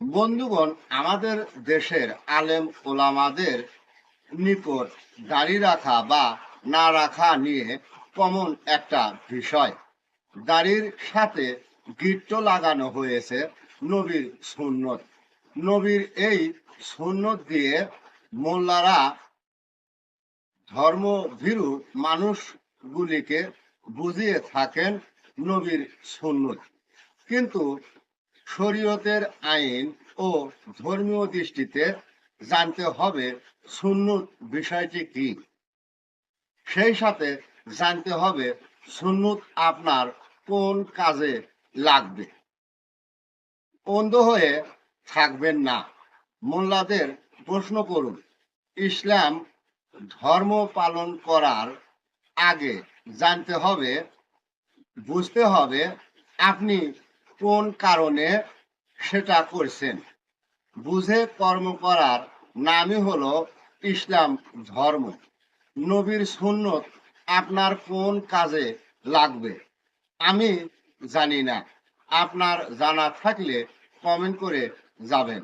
বন্ধুগণ, আমাদের দেশের আলেম ওলামাদের নিকট দাড়ি রাখা বা না রাখা নিয়ে কমন একটা বিষয়। দাড়ির সাথে গিট্ট লাগানো হয়েছে নবীর সুন্নত। নবীর এই সুন্নত দিয়ে মোল্লারা ধর্মভীরু মানুষগুলিকে বুঝিয়ে থাকেন নবীর সুন্নত। কিন্তু শরীয়তের আইন ও ধর্মীয় দৃষ্টিতে জানতে হবে সুন্নত বিষয়টি কি। সেই সাথে জানতে হবে সুন্নত আপনার কোন কাজে লাগবে। অন্ধ হয়ে থাকবেন না। মোল্লাদের প্রশ্ন করুন, ইসলাম ধর্ম পালন করার আগে জানতে হবে, বুঝতে হবে আপনি কোন কারণে সেটা করছেন। বুঝে কর্ম করার নামই হলো ইসলাম ধর্ম। নবীর সুন্নত আপনার কোন কাজে লাগবে আমি জানি না। আপনার জানা থাকলে কমেন্ট করে যাবেন।